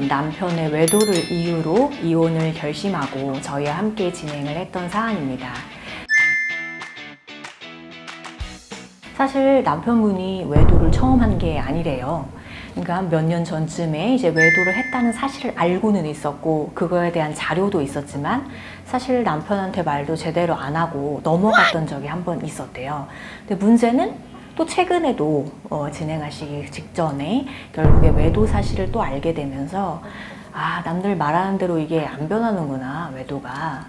남편의 외도를 이유로 이혼을 결심하고 저희와 함께 진행을 했던 사안입니다. 사실 남편분이 외도를 처음 한 게 아니래요. 그러니까 몇 년 전쯤에 이제 외도를 했다는 사실을 알고는 있었고 그거에 대한 자료도 있었지만 사실 남편한테 말도 제대로 안 하고 넘어갔던 적이 한 번 있었대요. 근데 문제는 또 최근에도 진행하시기 직전에 결국에 외도 사실을 또 알게 되면서 아, 남들 말하는 대로 이게 안 변하는구나, 외도가.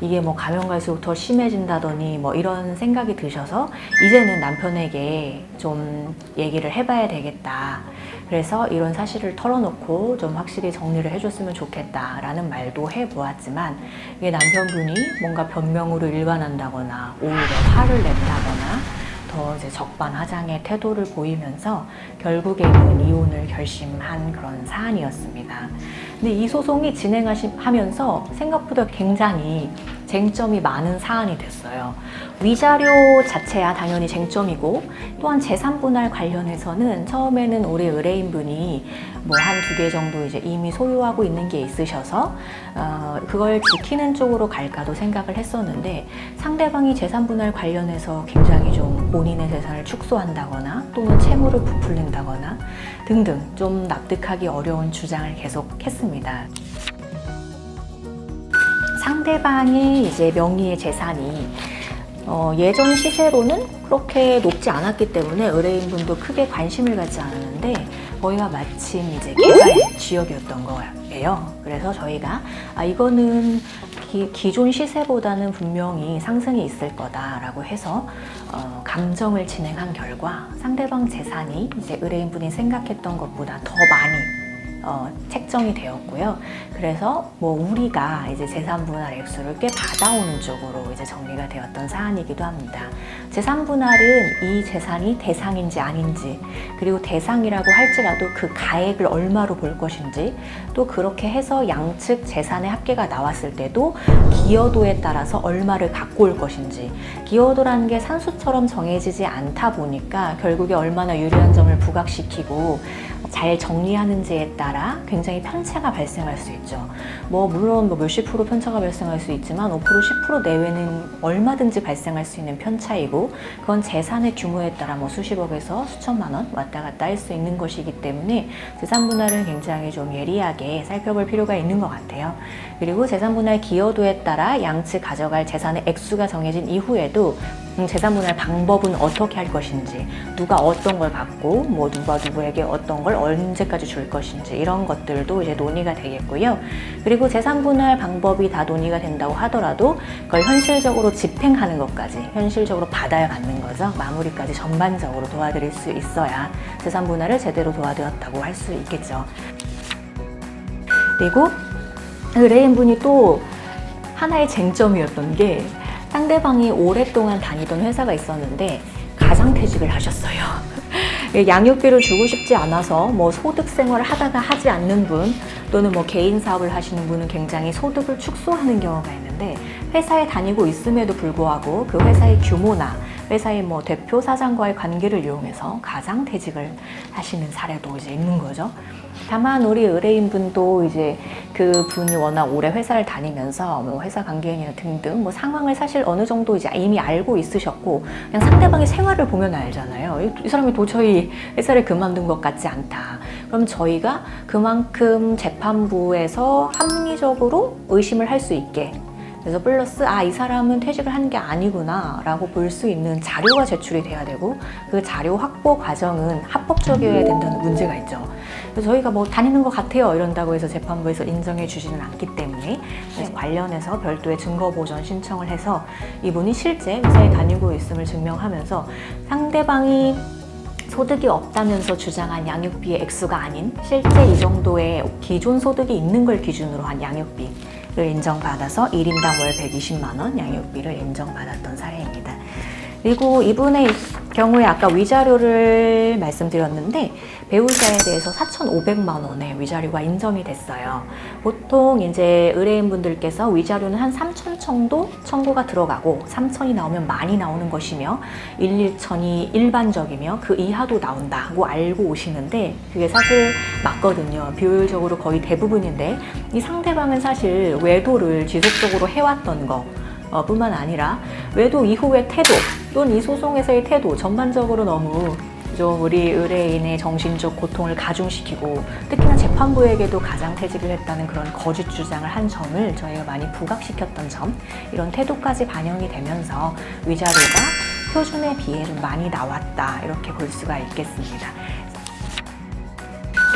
이게 뭐 가면 갈수록 더 심해진다더니 뭐 이런 생각이 드셔서 이제는 남편에게 좀 얘기를 해봐야 되겠다. 그래서 이런 사실을 털어놓고 좀 확실히 정리를 해줬으면 좋겠다라는 말도 해보았지만 이게 남편분이 뭔가 변명으로 일관한다거나 오히려 화를 낸다거나 더 이제 적반하장의 태도를 보이면서 결국에는 이혼을 결심한 그런 사안이었습니다. 근데 이 소송이 진행하면서 생각보다 굉장히 쟁점이 많은 사안이 됐어요. 위자료 자체야 당연히 쟁점이고 또한 재산분할 관련해서는 처음에는 우리 의뢰인분이 뭐 한 두 개 정도 이제 이미 소유하고 있는 게 있으셔서 그걸 지키는 쪽으로 갈까도 생각을 했었는데 상대방이 재산분할 관련해서 굉장히 좀 본인의 재산을 축소한다거나 또는 채무를 부풀린다거나 등등 좀 납득하기 어려운 주장을 계속했습니다. 상대방의 이제 명의의 재산이 예전 시세로는 그렇게 높지 않았기 때문에 의뢰인분도 크게 관심을 갖지 않았는데 거기가 마침 이제 개발 지역이었던 거예요. 그래서 저희가 이거는 기존 시세보다는 분명히 상승이 있을 거다라고 해서 감정을 진행한 결과 상대방 재산이 이제 의뢰인분이 생각했던 것보다 더 많이 책정이 되었고요. 그래서 뭐 우리가 이제 재산 분할 액수를 꽤 받아오는 쪽으로 이제 정리가 되었던 사안이기도 합니다. 재산 분할은 이 재산이 대상인지 아닌지, 그리고 대상이라고 할지라도 그 가액을 얼마로 볼 것인지, 또 그렇게 해서 양측 재산의 합계가 나왔을 때도 기여도에 따라서 얼마를 갖고 올 것인지, 기여도라는 게 산수처럼 정해지지 않다 보니까 결국에 얼마나 유리한 점을 부각시키고 잘 정리하는지에 따라 굉장히 편차가 발생할 수 있죠. 뭐 물론 뭐 몇십 프로 편차가 발생할 수 있지만 5%, 10% 내외는 얼마든지 발생할 수 있는 편차이고 그건 재산의 규모에 따라 뭐 수십억에서 수천만 원 왔다 갔다 할 수 있는 것이기 때문에 재산 분할은 굉장히 좀 예리하게 살펴볼 필요가 있는 것 같아요. 그리고 재산 분할 기여도에 따라 양측 가져갈 재산의 액수가 정해진 이후에도 재산 분할 방법은 어떻게 할 것인지, 누가 어떤 걸 갖고 뭐 누가 누구에게 어떤 걸 언제까지 줄 것인지 이런 것들도 이제 논의가 되겠고요. 그리고 재산 분할 방법이 다 논의가 된다고 하더라도 그걸 현실적으로 집행하는 것까지 현실적으로 받아야 갖는 거죠. 마무리까지 전반적으로 도와드릴 수 있어야 재산 분할을 제대로 도와드렸다고 할 수 있겠죠. 그리고 의뢰인분이 또 하나의 쟁점이었던 게 상대방이 오랫동안 다니던 회사가 있었는데 가장퇴직을 하셨어요. 양육비를 주고 싶지 않아서 뭐 소득 생활을 하다가 하지 않는 분 또는 뭐 개인 사업을 하시는 분은 굉장히 소득을 축소하는 경우가 있는데 회사에 다니고 있음에도 불구하고 그 회사의 규모나 회사의 뭐 대표 사장과의 관계를 이용해서 가장퇴직을 하시는 사례도 이제 있는 거죠. 다만 우리 의뢰인분도 이제 그 분이 워낙 오래 회사를 다니면서 뭐 회사 관계인이나 등등 뭐 상황을 사실 어느 정도 이제 이미 알고 있으셨고 그냥 상대방의 생활을 보면 알잖아요. 이 사람이 도저히 회사를 그만둔 것 같지 않다. 그럼 저희가 그만큼 재판부에서 합리적으로 의심을 할 수 있게 그래서 플러스 이 사람은 퇴직을 한 게 아니구나 라고 볼 수 있는 자료가 제출이 돼야 되고 그 자료 확보 과정은 합법적이어야 된다는 문제가 있죠. 그래서 저희가 뭐 다니는 것 같아요 이런다고 해서 재판부에서 인정해 주지는 않기 때문에 그래서 관련해서 별도의 증거 보전 신청을 해서 이분이 실제 회사에 다니고 있음을 증명하면서 상대방이 소득이 없다면서 주장한 양육비의 액수가 아닌 실제 이 정도의 기존 소득이 있는 걸 기준으로 한 양육비를 인정받아서 1인당 월 120만 원 양육비를 인정받았던 사례입니다. 그리고 이분의 경우에 아까 위자료를 말씀드렸는데 배우자에 대해서 4,500만 원의 위자료가 인정이 됐어요. 보통 이제 의뢰인분들께서 위자료는 한 3천 정도 청구가 들어가고 3천이 나오면 많이 나오는 것이며 1, 2천이 일반적이며 그 이하도 나온다고 알고 오시는데 그게 사실 맞거든요. 비율적으로 거의 대부분인데 이 상대방은 사실 외도를 지속적으로 해왔던 거 뿐만 아니라 외도 이후의 태도 또는 이 소송에서의 태도 전반적으로 너무 좀 우리 의뢰인의 정신적 고통을 가중시키고 특히나 재판부에게도 가장퇴직을 했다는 그런 거짓 주장을 한 점을 저희가 많이 부각시켰던 점, 이런 태도까지 반영이 되면서 위자료가 표준에 비해 좀 많이 나왔다 이렇게 볼 수가 있겠습니다.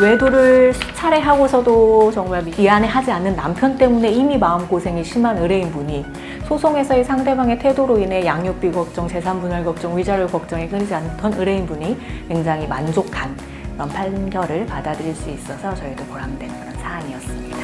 외도를 수차례 하고서도 정말 미안해하지 않는 남편 때문에 이미 마음고생이 심한 의뢰인분이 소송에서의 상대방의 태도로 인해 양육비 걱정, 재산분할 걱정, 위자료 걱정이 끊이지 않던 의뢰인분이 굉장히 만족한 그런 판결을 받아들일 수 있어서 저희도 보람된 그런 사안이었습니다.